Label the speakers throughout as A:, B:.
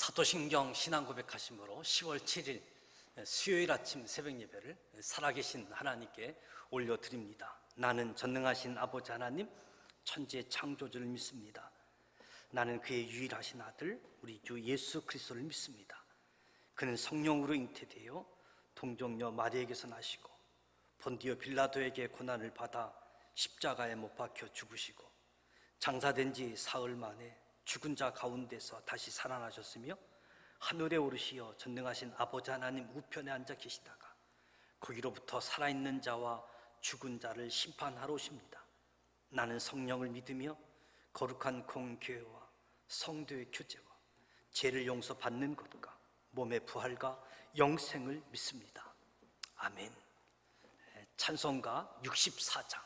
A: 사도신경 신앙고백하심으로 10월 7일 수요일 아침 새벽 예배를 살아계신 하나님께 올려드립니다. 나는 전능하신 아버지 하나님, 천지의 창조주를 믿습니다. 나는 그의 유일하신 아들 우리 주 예수 그리스도를 믿습니다. 그는 성령으로 잉태되어 동정녀 마리에게서 나시고 본디오 빌라도에게 고난을 받아 십자가에 못 박혀 죽으시고 장사된 지 사흘 만에 죽은 자 가운데서 다시 살아나셨으며 하늘에 오르시어 전능하신 아버지 하나님 우편에 앉아 계시다가 거기로부터 살아있는 자와 죽은 자를 심판하러 오십니다. 나는 성령을 믿으며 거룩한 공교회와 성도의 교제와 죄를 용서받는 것과 몸의 부활과 영생을 믿습니다. 아멘. 찬송가 64장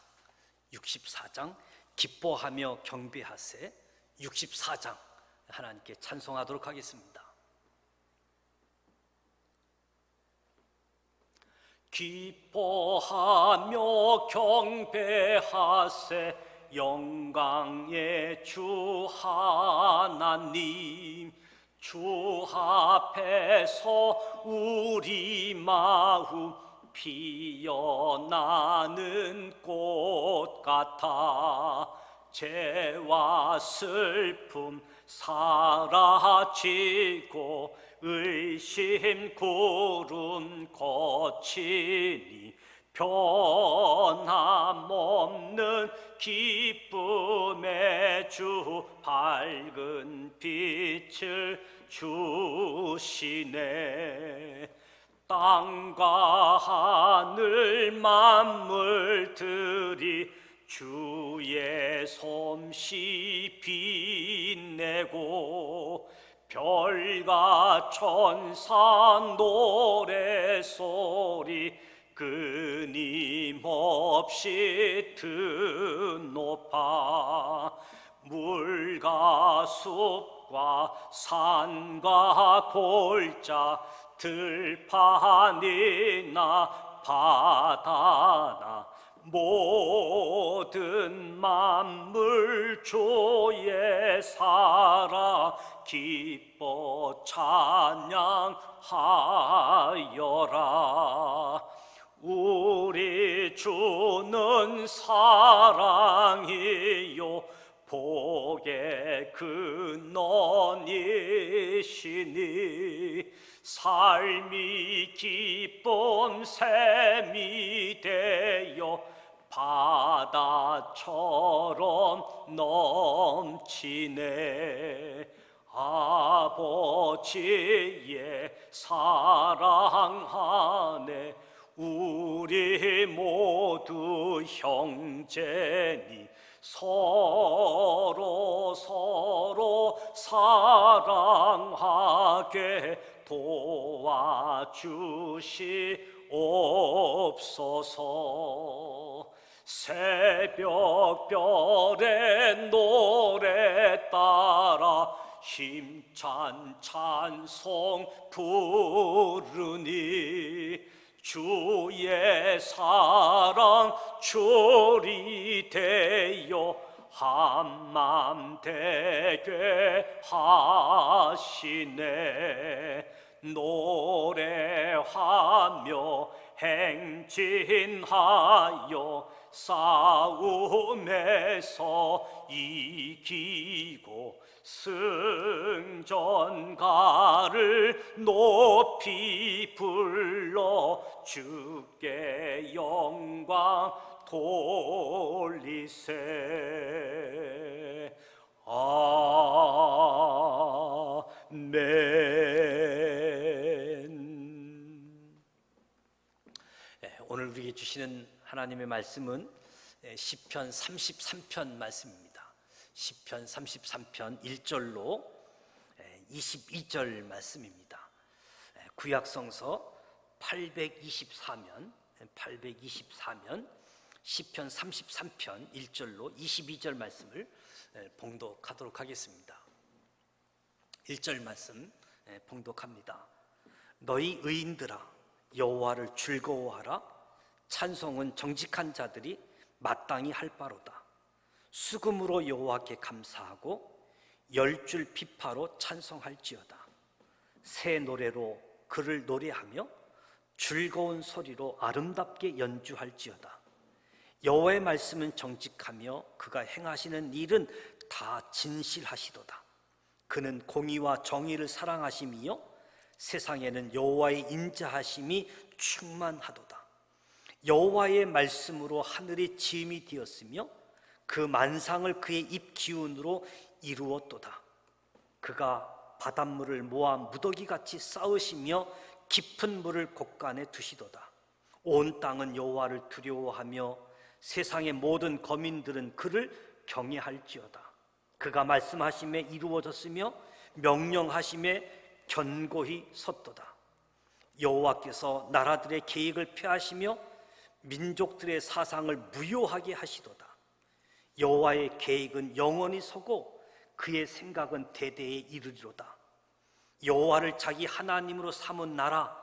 A: 기뻐하며 경배하세 64장 하나님께 찬송하도록 하겠습니다. 기뻐하며 경배하세 영광의 주 하나님, 주 앞에서 우리 마음 피어나는 꽃 같아 죄와 슬픔 사라지고 의심 구름 거치니 변함없는 기쁨의 주 밝은 빛을 주시네. 땅과 하늘 만물들이 주의 솜씨 빛내고 별과 천사 노래소리 끊임없이 드높아 물과 숲과 산과 골짜 들판이나 바다나 모든 만물 주의 살아 기뻐 찬양하여라. 우리 주는 사랑이요 복의 근원이시니 삶이 기쁨 샘이 되어 바다처럼 넘치네. 아버지의 사랑 안에 우리 모두 형제니 서로 사랑하게 도와주시옵소서. 새벽별의 노래 따라 힘찬 찬송 부르니 주의 사랑 줄이 되어 한맘 되게 하시네. 노래하며 행진하여 싸움에서 이기고 승전가를 높이 불러 주께 영광 돌리세. 아멘. 오늘 우리에게 주시는 하나님의 말씀은 시편 33편 말씀입니다. 시편 33편 1절로 22절 말씀입니다. 구약성서 824면 시편 33편 1절로 22절 말씀을 봉독하도록 하겠습니다. 1절 말씀 봉독합니다. 너희 의인들아 여호와를 즐거워하라. 찬송은 정직한 자들이 마땅히 할 바로다. 수금으로 여호와께 감사하고 10줄 피파로 찬송할지어다. 새 노래로 그를 노래하며 즐거운 소리로 아름답게 연주할지어다. 여호와의 말씀은 정직하며 그가 행하시는 일은 다 진실하시도다. 그는 공의와 정의를 사랑하심이요 세상에는 여호와의 인자하심이 충만하도다. 여호와의 말씀으로 하늘이 지음이 되었으며 그 만상을 그의 입 기운으로 이루었도다. 그가 바닷물을 모아 무더기같이 쌓으시며 깊은 물을 곳간에 두시도다. 온 땅은 여호와를 두려워하며 세상의 모든 거민들은 그를 경외할지어다. 그가 말씀하심에 이루어졌으며 명령하심에 견고히 섰도다. 여호와께서 나라들의 계획을 폐하시며 민족들의 사상을 무효하게 하시도다. 여호와의 계획은 영원히 서고 그의 생각은 대대에 이르리로다. 여호와를 자기 하나님으로 삼은 나라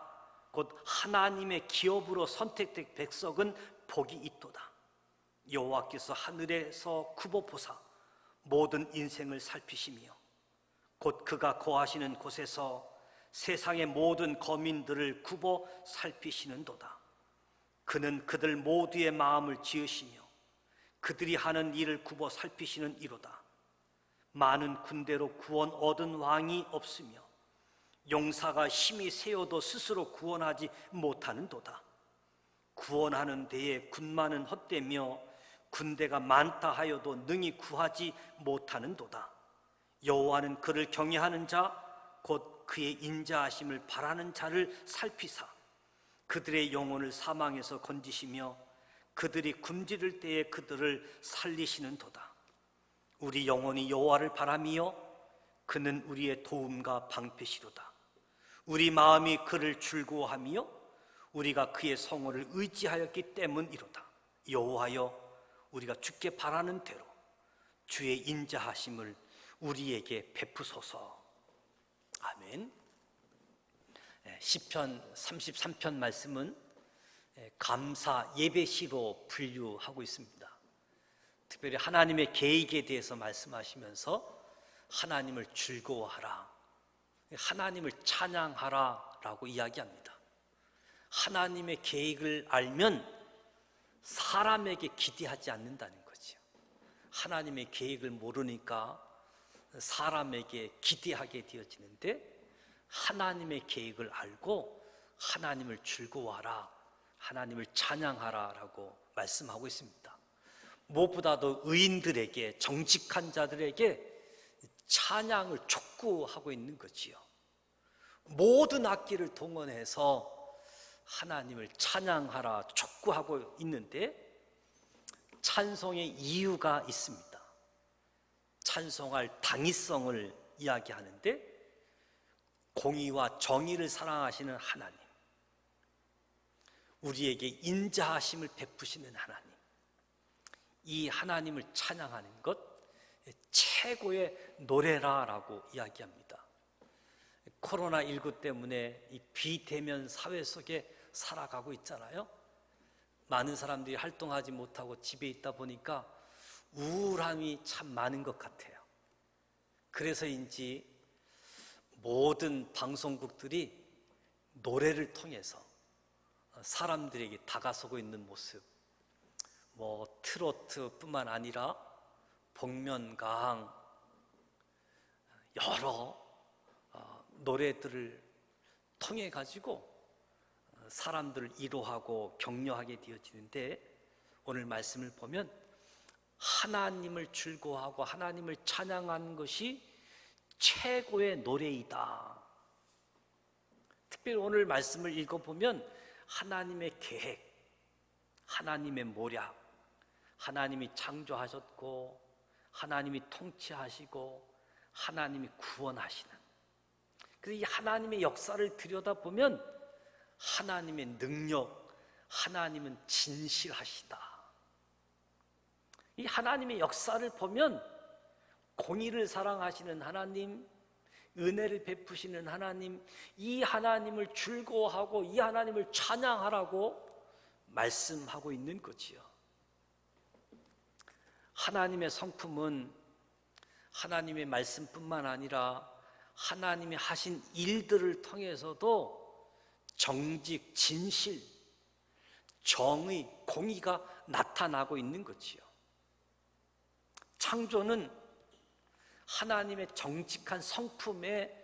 A: 곧 하나님의 기업으로 선택된 백성은 복이 있도다. 여호와께서 하늘에서 굽어 보사 모든 인생을 살피시며 곧 그가 거하시는 곳에서 세상의 모든 거민들을 굽어 살피시는도다. 그는 그들 모두의 마음을 지으시며 그들이 하는 일을 굽어 살피시는 이로다. 많은 군대로 구원 얻은 왕이 없으며 용사가 힘이 세어도 스스로 구원하지 못하는도다. 구원하는 데에 군마는 헛되며 군대가 많다 하여도 능히 구하지 못하는도다. 여호와는 그를 경외하는 자 곧 그의 인자하심을 바라는 자를 살피사 그들의 영혼을 사망에서 건지시며 그들이 굶주릴 때에 그들을 살리시는도다. 우리 영혼이 여호와를 바라며 그는 우리의 도움과 방패시로다. 우리 마음이 그를 즐거워하며 우리가 그의 성호를 의지하였기 때문이로다. 여호와여, 우리가 주께 바라는 대로 주의 인자하심을 우리에게 베푸소서. 아멘. 시편 33편 말씀은 감사 예배시로 분류하고 있습니다. 특별히 하나님의 계획에 대해서 말씀하시면서 하나님을 즐거워하라, 하나님을 찬양하라 라고 이야기합니다. 하나님의 계획을 알면 사람에게 기대하지 않는다는 거죠. 하나님의 계획을 모르니까 사람에게 기대하게 되어지는데 하나님의 계획을 알고 하나님을 즐거워하라, 하나님을 찬양하라 라고 말씀하고 있습니다. 무엇보다도 의인들에게, 정직한 자들에게 찬양을 촉구하고 있는 거지요. 모든 악기를 동원해서 하나님을 찬양하라 촉구하고 있는데 찬송의 이유가 있습니다. 찬송할 당위성을 이야기하는데 공의와 정의를 사랑하시는 하나님, 우리에게 인자하심을 베푸시는 하나님, 이 하나님을 찬양하는 것 최고의 노래라라고 이야기합니다. 코로나19 때문에 이 비대면 사회 속에 살아가고 있잖아요. 많은 사람들이 활동하지 못하고 집에 있다 보니까 우울함이 참 많은 것 같아요. 그래서인지 모든 방송국들이 노래를 통해서 사람들에게 다가서고 있는 모습, 트로트뿐만 아니라 복면가왕 여러 노래들을 통해 가지고 사람들을 위로하고 격려하게 되어지는데 오늘 말씀을 보면 하나님을 즐거워하고 하나님을 찬양하는 것이 최고의 노래이다. 특별히 오늘 말씀을 읽어보면 하나님의 계획, 하나님의 모략, 하나님이 창조하셨고 하나님이 통치하시고 하나님이 구원하시는, 그래서 이 하나님의 역사를 들여다보면 하나님의 능력, 하나님은 진실하시다. 이 하나님의 역사를 보면 공의를 사랑하시는 하나님, 은혜를 베푸시는 하나님, 이 하나님을 즐거워하고 이 하나님을 찬양하라고 말씀하고 있는 거지요. 하나님의 성품은 하나님의 말씀뿐만 아니라 하나님이 하신 일들을 통해서도 정직, 진실, 정의, 공의가 나타나고 있는 거지요. 창조는 하나님의 정직한 성품의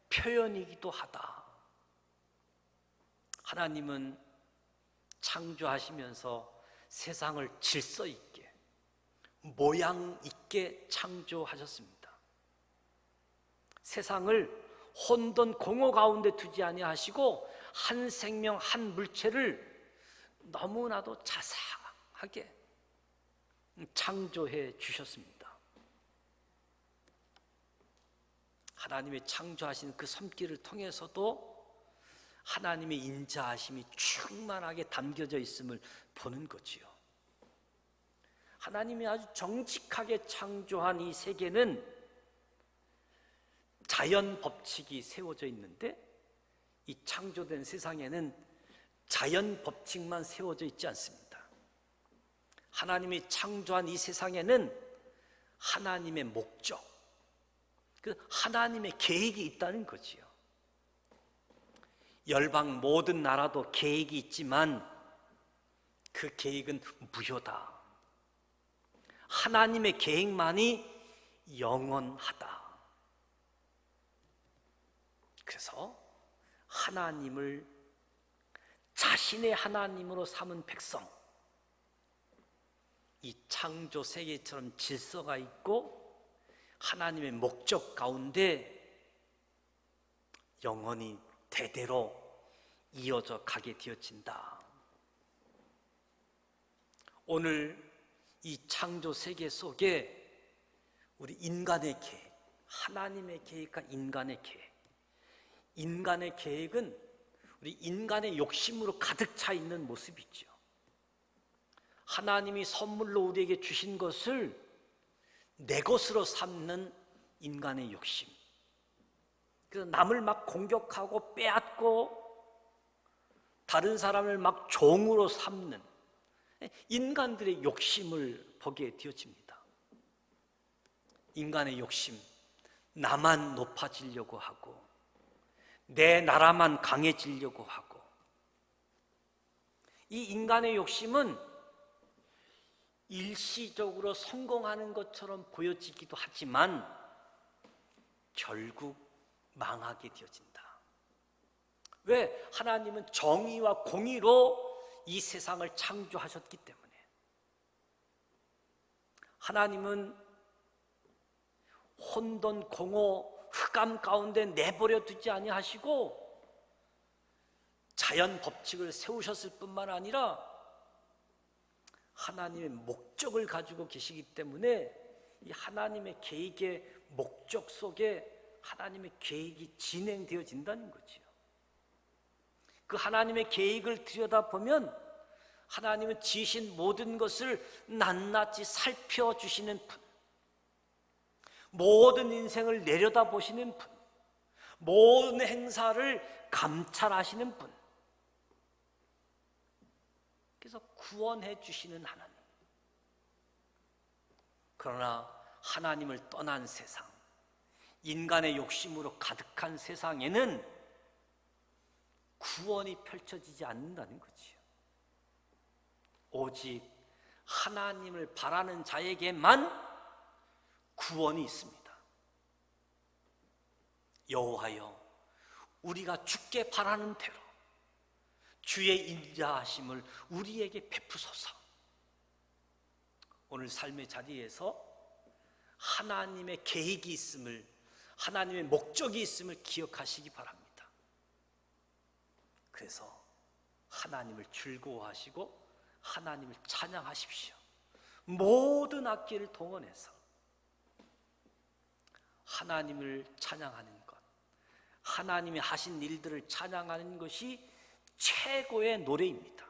A: 표현이기도 하다. 하나님은 창조하시면서 세상을 질서 있게, 모양 있게 창조하셨습니다. 세상을 혼돈 공허 가운데 두지 아니하시고 한 생명 한 물체를 너무나도 자세하게 창조해 주셨습니다. 하나님의 창조하신 그 손길을 통해서도 하나님의 인자하심이 충만하게 담겨져 있음을 보는 거지요. 하나님이 아주 정직하게 창조한 이 세계는 자연 법칙이 세워져 있는데, 이 창조된 세상에는 자연 법칙만 세워져 있지 않습니다. 하나님이 창조한 이 세상에는 하나님의 목적, 그 하나님의 계획이 있다는 거지요. 열방 모든 나라도 계획이 있지만 그 계획은 무효다. 하나님의 계획만이 영원하다. 그래서 하나님을 자신의 하나님으로 삼은 백성, 이 창조 세계처럼 질서가 있고 하나님의 목적 가운데 영원히 대대로 이어져 가게 되어진다. 오늘 이 창조 세계 속에 우리 인간의 계획, 하나님의 계획과 인간의 계획, 인간의 계획은 우리 인간의 욕심으로 가득 차 있는 모습이죠. 하나님이 선물로 우리에게 주신 것을 내 것으로 삼는 인간의 욕심, 그래서 남을 막 공격하고 빼앗고 다른 사람을 막 종으로 삼는 인간들의 욕심을 보게 되어집니다. 인간의 욕심, 나만 높아지려고 하고 내 나라만 강해지려고 하고, 이 인간의 욕심은 일시적으로 성공하는 것처럼 보여지기도 하지만 결국 망하게 되어진다. 왜? 하나님은 정의와 공의로 이 세상을 창조하셨기 때문에. 하나님은 혼돈, 공허, 흑암 가운데 내버려 두지 아니하시고 자연 법칙을 세우셨을 뿐만 아니라 하나님의 목적을 가지고 계시기 때문에 이 하나님의 계획의 목적 속에 하나님의 계획이 진행되어진다는 거지요. 그 하나님의 계획을 들여다보면 하나님은 지으신 모든 것을 낱낱이 살펴주시는 분, 모든 인생을 내려다보시는 분, 모든 행사를 감찰하시는 분, 그래서 구원해 주시는 하나님. 그러나 하나님을 떠난 세상, 인간의 욕심으로 가득한 세상에는 구원이 펼쳐지지 않는다는 거지요. 오직 하나님을 바라는 자에게만 구원이 있습니다. 여호와여, 우리가 주께 바라는 대로 주의 인자하심을 우리에게 베푸소서. 오늘 삶의 자리에서 하나님의 계획이 있음을, 하나님의 목적이 있음을 기억하시기 바랍니다. 그래서 하나님을 즐거워하시고 하나님을 찬양하십시오. 모든 악기를 동원해서 하나님을 찬양하는 것, 하나님이 하신 일들을 찬양하는 것이 최고의 노래입니다.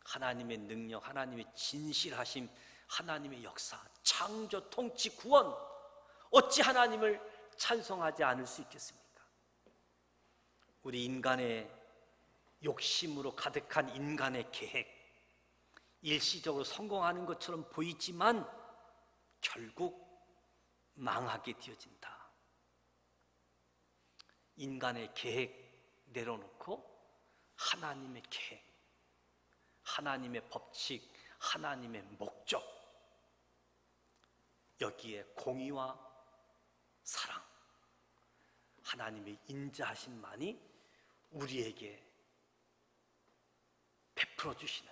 A: 하나님의 능력, 하나님의 진실하심, 하나님의 역사, 창조, 통치, 구원, 어찌 하나님을 찬송하지 않을 수 있겠습니까? 우리 인간의 욕심으로 가득한 인간의 계획, 일시적으로 성공하는 것처럼 보이지만 결국 망하게 되어진다. 인간의 계획 내려놓고 하나님의 계획, 하나님의 법칙, 하나님의 목적, 여기에 공의와 사랑, 하나님의 인자하심만이 우리에게 베풀어 주시는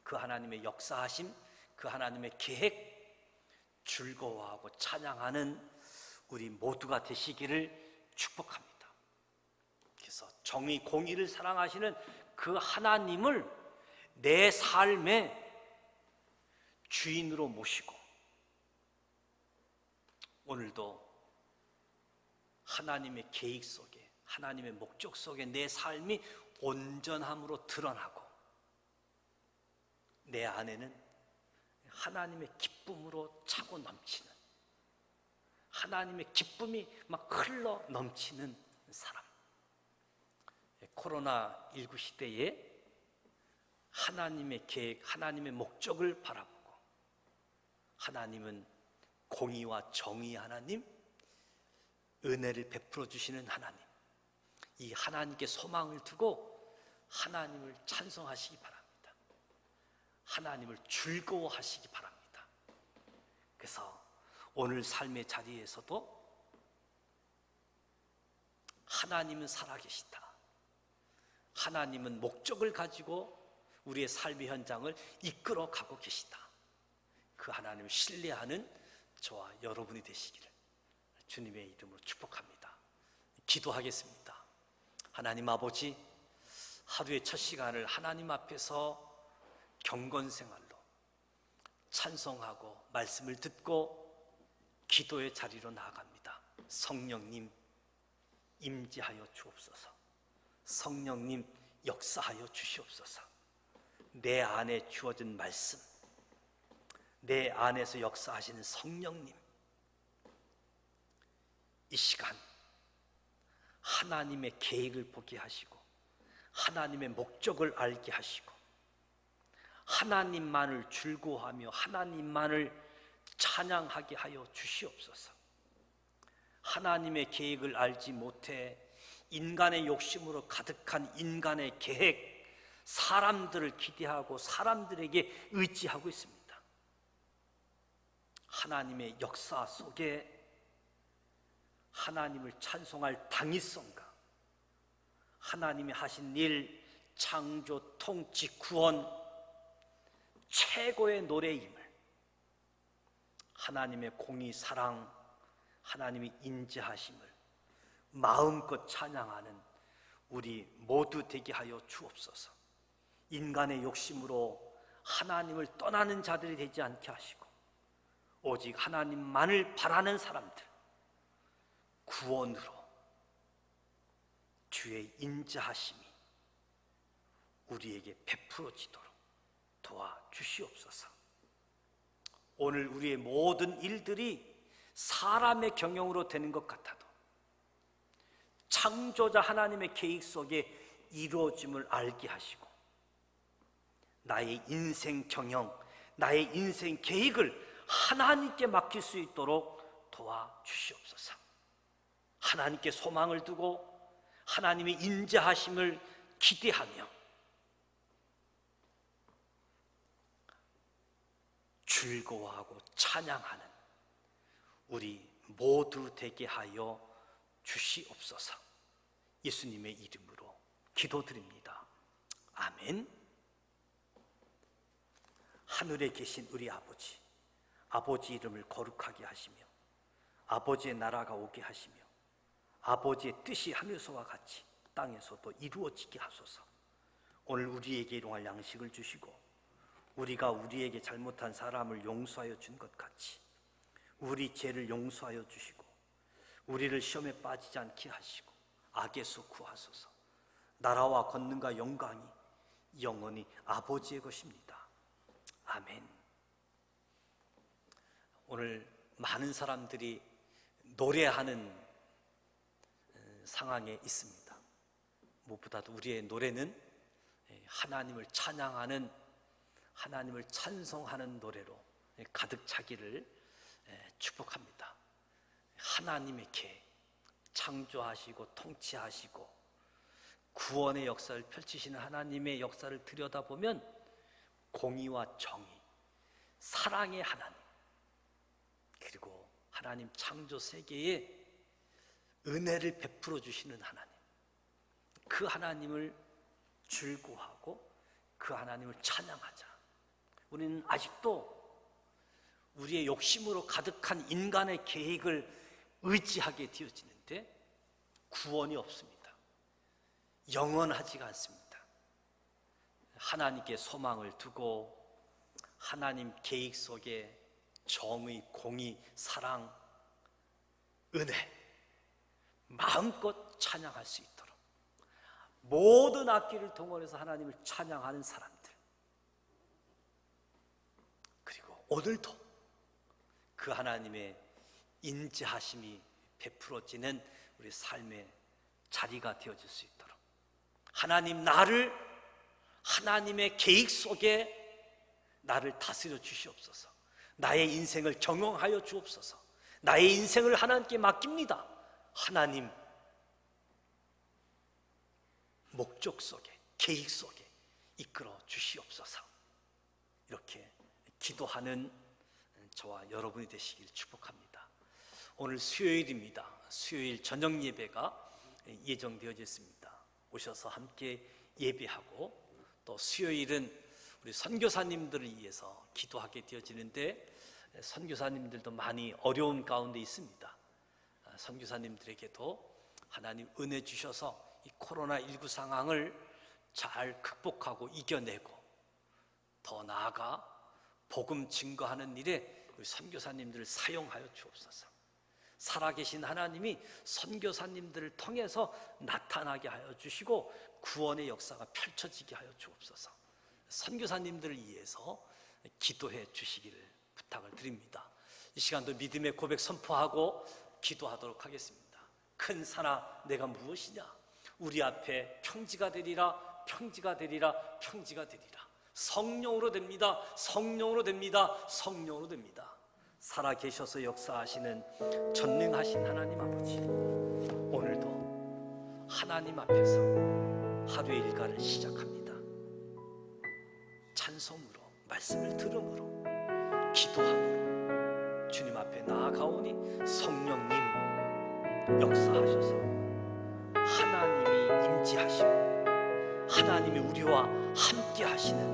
A: 그 하나님의 역사하심, 그 하나님의 계획, 즐거워하고 찬양하는 우리 모두가 되시기를 축복합니다. 그래서 정의, 공의를 사랑하시는 그 하나님을 내 삶의 주인으로 모시고 오늘도 하나님의 계획 속에, 하나님의 목적 속에 내 삶이 온전함으로 드러나고 내 안에는 하나님의 기쁨으로 차고 넘치는, 하나님의 기쁨이 막 흘러 넘치는 사람. 코로나19 시대에 하나님의 계획, 하나님의 목적을 바라보고 하나님은 공의와 정의 하나님, 은혜를 베풀어 주시는 하나님, 이 하나님께 소망을 두고 하나님을 찬송하시기 바랍니다. 하나님을 즐거워하시기 바랍니다. 그래서 오늘 삶의 자리에서도 하나님은 살아계시다, 하나님은 목적을 가지고 우리의 삶의 현장을 이끌어 가고 계시다, 그 하나님을 신뢰하는 저와 여러분이 되시기를 주님의 이름으로 축복합니다. 기도하겠습니다. 하나님 아버지, 하루의 첫 시간을 하나님 앞에서 경건 생활로 찬송하고 말씀을 듣고 기도의 자리로 나아갑니다. 성령님 임재하여 주옵소서. 성령님 역사하여 주시옵소서. 내 안에 주어진 말씀, 내 안에서 역사하시는 성령님, 이 시간 하나님의 계획을 보게 하시고 하나님의 목적을 알게 하시고 하나님만을 즐거워하며 하나님만을 찬양하게 하여 주시옵소서. 하나님의 계획을 알지 못해 인간의 욕심으로 가득한 인간의 계획, 사람들을 기대하고 사람들에게 의지하고 있습니다. 하나님의 역사 속에 하나님을 찬송할 당위성과 하나님이 하신 일, 창조, 통치, 구원, 최고의 노래임을, 하나님의 공의, 사랑, 하나님의 인자하심을 마음껏 찬양하는 우리 모두 되게 하여 주옵소서. 인간의 욕심으로 하나님을 떠나는 자들이 되지 않게 하시고 오직 하나님만을 바라는 사람들, 구원으로 주의 인자하심이 우리에게 베풀어지도록 도와주시옵소서. 오늘 우리의 모든 일들이 사람의 경영으로 되는 것 같아도 창조자 하나님의 계획 속에 이루어짐을 알게 하시고 나의 인생 경영, 나의 인생 계획을 하나님께 맡길 수 있도록 도와주시옵소서. 하나님께 소망을 두고 하나님의 인자하심을 기대하며 즐거워하고 찬양하는 우리 모두 되게 하여 주시옵소서. 예수님의 이름으로 기도드립니다. 아멘. 하늘에 계신 우리 아버지, 아버지 이름을 거룩하게 하시며 아버지의 나라가 오게 하시며 아버지의 뜻이 하늘에서와 같이 땅에서도 이루어지게 하소서. 오늘 우리에게 일용할 양식을 주시고 우리가 우리에게 잘못한 사람을 용서하여 준 것 같이 우리 죄를 용서하여 주시고 우리를 시험에 빠지지 않게 하시고 악에서 구하소서. 나라와 권능과 영광이 영원히 아버지의 것입니다. 아멘. 오늘 많은 사람들이 노래하는 상황에 있습니다. 무엇보다도 우리의 노래는 하나님을 찬양하는, 하나님을 찬송하는 노래로 가득 차기를 축복합니다. 하나님의 계획, 창조하시고 통치하시고 구원의 역사를 펼치시는 하나님의 역사를 들여다보면 공의와 정의, 사랑의 하나님, 그리고 하나님 창조 세계에 은혜를 베풀어 주시는 하나님, 그 하나님을 즐거워하고 그 하나님을 찬양하자. 우리는 아직도 우리의 욕심으로 가득한 인간의 계획을 의지하게 되어지는데 구원이 없습니다. 영원하지가 않습니다. 하나님께 소망을 두고 하나님 계획 속에 정의, 공의, 사랑, 은혜 마음껏 찬양할 수 있도록 모든 악기를 동원해서 하나님을 찬양하는 사람들, 그리고 오늘도 그 하나님의 인자하심이 베풀어지는 우리 삶의 자리가 되어질 수 있도록 하나님, 나를 하나님의 계획 속에 나를 다스려 주시옵소서. 나의 인생을 경영하여 주옵소서. 나의 인생을 하나님께 맡깁니다. 하나님 목적 속에, 계획 속에 이끌어 주시옵소서. 이렇게 기도하는 저와 여러분이 되시길 축복합니다. 오늘 수요일입니다. 수요일 저녁 예배가 예정되어져 있습니다. 오셔서 함께 예배하고, 또 수요일은 우리 선교사님들을 위해서 기도하게 되어지는데 선교사님들도 많이 어려운 가운데 있습니다. 선교사님들에게도 하나님 은혜 주셔서 이 코로나19 상황을 잘 극복하고 이겨내고 더 나아가 복음 증거하는 일에 우리 선교사님들을 사용하여 주옵소서. 살아계신 하나님이 선교사님들을 통해서 나타나게 하여 주시고 구원의 역사가 펼쳐지게 하여 주옵소서. 선교사님들을 위해서 기도해 주시기를 부탁을 드립니다. 이 시간도 믿음의 고백 선포하고 기도하도록 하겠습니다. 큰 산아, 내가 무엇이냐? 우리 앞에 평지가 되리라, 평지가 되리라, 평지가 되리라. 성령으로 됩니다. 성령으로 됩니다. 성령으로 됩니다. 살아계셔서 역사하시는 전능하신 하나님 아버지, 오늘도 하나님 앞에서 하루의 일과를 시작합니다. 찬송으로, 말씀을 들음으로, 기도함으로 주님 앞에 나아가오니 성령님 역사하셔서 하나님이 임재하시고 하나님이 우리와 함께 하시는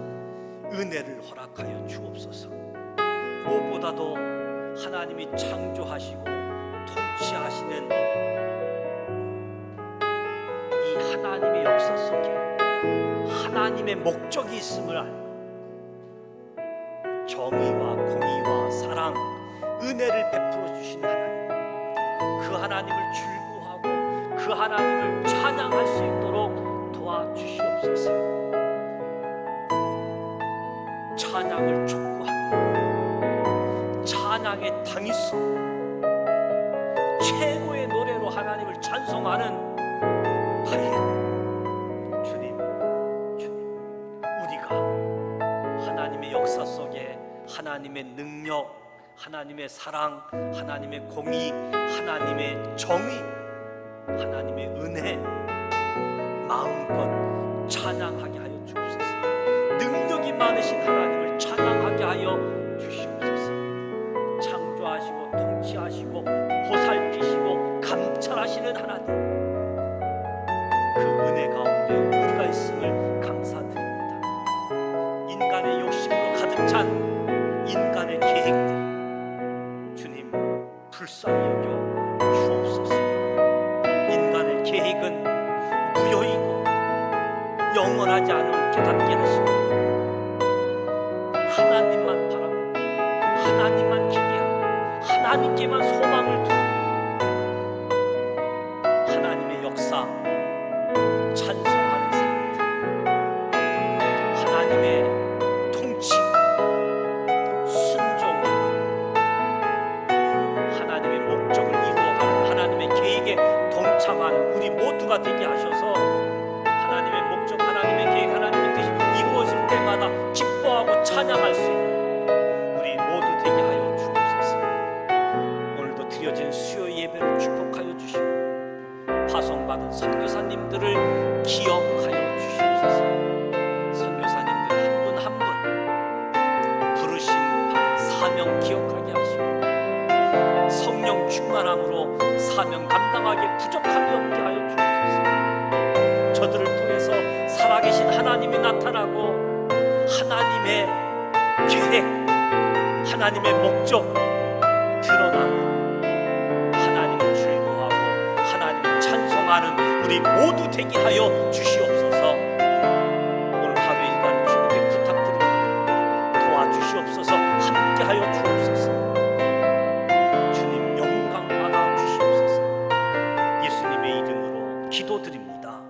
A: 은혜를 허락하여 주옵소서. 무엇보다도 하나님이 창조하시고 통치하시는 이 하나님의 역사 속에 하나님의 목적이 있음을 알고 정의와 공의와 사랑, 은혜를 베풀어 주신 하나님, 그 하나님을 즐거워하고 그 하나님을 찬양할 수 있도록 도와주시옵소서. 찬양을 촉구하고 찬양의 당위성, 최고의 노래로 하나님을 찬송하는 주님, 우리가 하나님의 역사 속에 하나님의 능력, 하나님의 사랑, 하나님의 공의, 하나님의 정의, 하나님의 은혜 마음껏 찬양하게 하여 주옵소서. 능력이 많으신 하나님을 찬양하게 하여 주시옵소서. 창조하시고 통치하시고 보살피시고 감찰하시는 하나님, 그 은혜 가운데 우리가 있음을 감사드립니다. 인간의 욕심으로 가득 찬 인간의 계획들 주님 불쌍히 여겨 주옵소서. 인간의 계획은 무효이고 영원하지 않음을 깨닫게 하시고 하나님만 바라보고 하나님만 기대하고 하나님께만 소망을 두고 하나님의 역사 찬송하는 사람들, 하나님의 통치, 순종으로 하나님의 목적을 이루어가는 하나님의 계획에 동참하는 우리 모두가 되게 하셔서 하나님의 목적, 하나님의 계획, 하나님의 뜻이 이루어질 때마다 기뻐하고 찬양할 수 있는 우리 모두 되게 하여 주옵소서. 오늘도 드려진 수요 예배를 축복하여 주시고 선교사님들을 기억하여 주시옵소서. 선교사님들 한 분 한 분 부르심 받은 사명 기억하게 하시고 성령 충만함으로 사명 감당하기에 부족함이 없게 하여 주옵소서. 저들을 통해서 살아계신 하나님이 나타나고 하나님의 계획, 하나님의 목적 드러나고 하나님을 즐거워하고 하나님을 찬송하는 우리 모두 되게 하여 주시옵소서. 오늘 하루 일과를 주님께 부탁드립니다. 도와주시옵소서. 함께 하여 주옵소서. 주님 영광 받아 주시옵소서. 예수님의 이름으로 기도드립니다.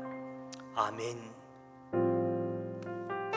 A: 아멘.